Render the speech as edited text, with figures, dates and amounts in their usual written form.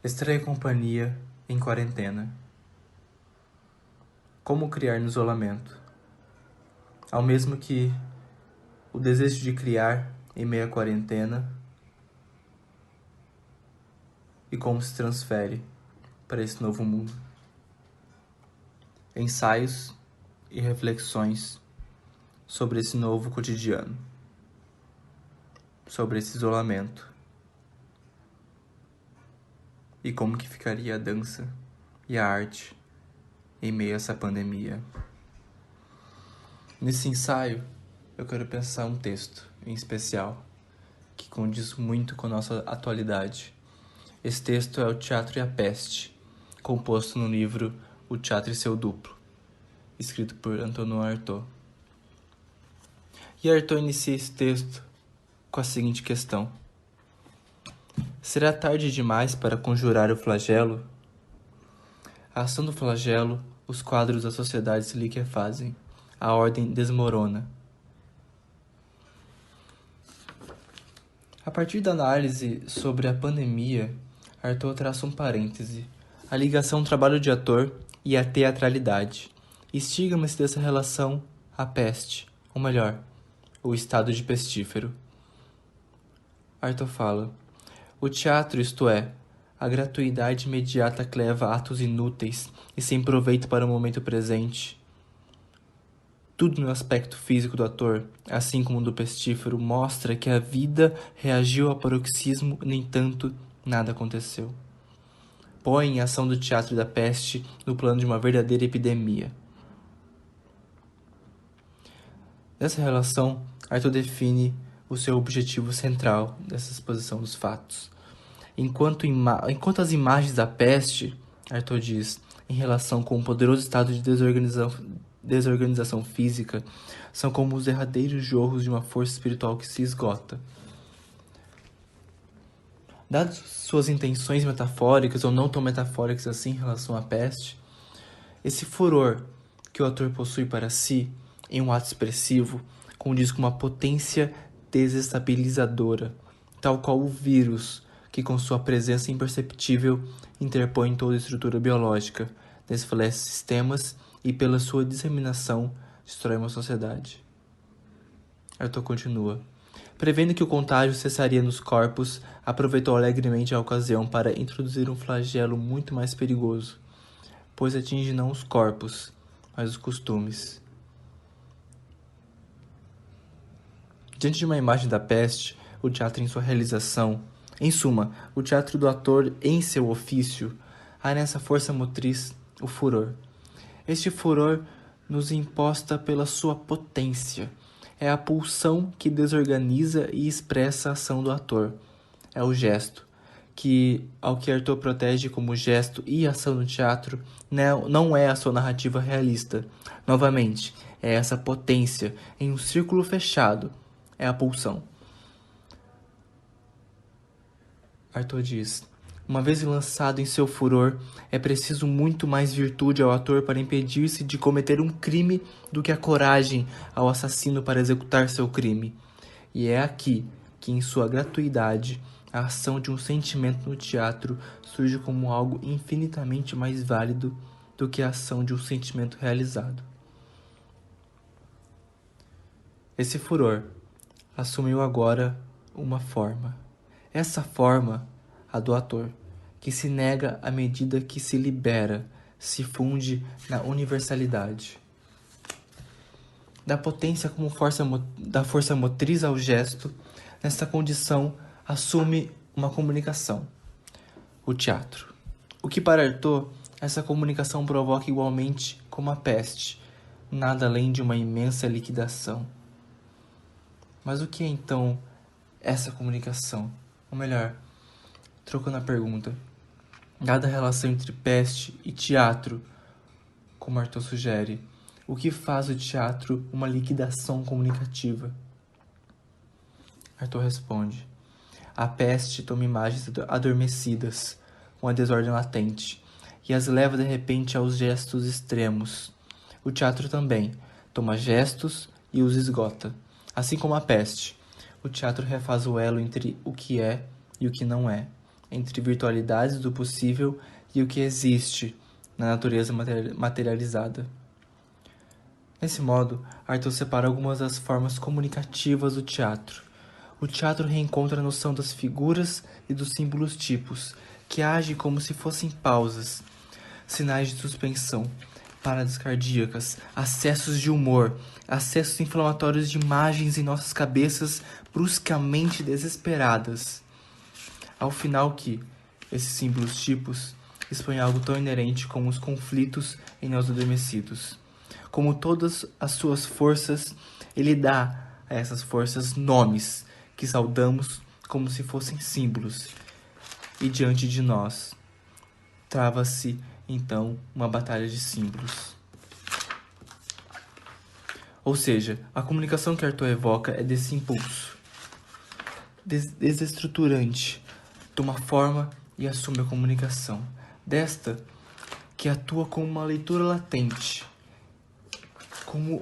Estranha companhia em quarentena. Como criar no isolamento? Ao mesmo que o desejo de criar em meio à quarentena e como se transfere para esse novo mundo. Ensaios e reflexões sobre esse novo cotidiano, sobre esse isolamento e como que ficaria a dança e a arte em meio a essa pandemia. Nesse ensaio, eu quero pensar um texto em especial que condiz muito com a nossa atualidade. Esse texto é O Teatro e a Peste, composto no livro O Teatro e Seu Duplo, escrito por Antonin Artaud. E Artaud inicia esse texto com a seguinte questão: será tarde demais para conjurar o flagelo? A ação do flagelo, os quadros da sociedade se liquefazem, a ordem desmorona. A partir da análise sobre a pandemia, Artaud traça um parêntese, a ligação trabalho de ator e a teatralidade. Estigma-se dessa relação a peste, ou melhor, o estado de pestífero. Artaud fala: o teatro, isto é, a gratuidade imediata que leva a atos inúteis e sem proveito para o momento presente. Tudo no aspecto físico do ator, assim como do pestífero, mostra que a vida reagiu ao paroxismo, no entanto, nada aconteceu. Põe a ação do teatro da peste no plano de uma verdadeira epidemia. Nessa relação, Artaud define o seu objetivo central dessa exposição dos fatos. Enquanto as imagens da peste, Artaud diz, em relação com o poderoso estado de desorganização física, são como os derradeiros jorros de uma força espiritual que se esgota. Dadas suas intenções metafóricas ou não tão metafóricas assim em relação à peste, esse furor que o ator possui para si, em um ato expressivo, condiz com uma potência desestabilizadora, tal qual o vírus, que com sua presença imperceptível interpõe toda a estrutura biológica, desfalece sistemas e pela sua disseminação destrói uma sociedade. Artaud continua: prevendo que o contágio cessaria nos corpos, aproveitou alegremente a ocasião para introduzir um flagelo muito mais perigoso, pois atinge não os corpos, mas os costumes. Diante de uma imagem da peste, o teatro em sua realização, em suma, o teatro do ator em seu ofício, há nessa força motriz o furor. Este furor nos imposta pela sua potência. É a pulsão que desorganiza e expressa a ação do ator. É o gesto, que, ao que Artaud protege como gesto e ação no teatro, não é a sua narrativa realista. Novamente, é essa potência em um círculo fechado. É a pulsão. Artaud diz: uma vez lançado em seu furor, é preciso muito mais virtude ao ator para impedir-se de cometer um crime do que a coragem ao assassino para executar seu crime. E é aqui que, em sua gratuidade, a ação de um sentimento no teatro surge como algo infinitamente mais válido do que a ação de um sentimento realizado. Esse furor assumiu agora uma forma. Essa forma, a do ator, que se nega à medida que se libera, se funde na universalidade. Da potência como da força motriz ao gesto, nessa condição assume uma comunicação, o teatro. O que para Artaud, essa comunicação provoca igualmente como a peste, nada além de uma imensa liquidação. Mas o que é então essa comunicação? Ou melhor, trocando a pergunta, dada a relação entre peste e teatro, como Artaud sugere, o que faz o teatro uma liquidação comunicativa? Artaud responde: a peste toma imagens adormecidas, com a desordem latente, e as leva de repente aos gestos extremos. O teatro também toma gestos e os esgota. Assim como a peste, o teatro refaz o elo entre o que é e o que não é, entre virtualidades do possível e o que existe na natureza materializada. Nesse modo, Arthur separa algumas das formas comunicativas do teatro. O teatro reencontra a noção das figuras e dos símbolos tipos, que agem como se fossem pausas, sinais de suspensão, paradas cardíacas, acessos de humor, acessos inflamatórios de imagens em nossas cabeças bruscamente desesperadas. Ao final que, esses símbolos tipos expõem algo tão inerente como os conflitos em nós adormecidos. Como todas as suas forças, ele dá a essas forças nomes que saudamos como se fossem símbolos. E diante de nós, trava-se então uma batalha de símbolos. Ou seja, a comunicação que Arthur evoca é desse impulso desestruturante, toma forma e assume a comunicação. Desta que atua como uma leitura latente, como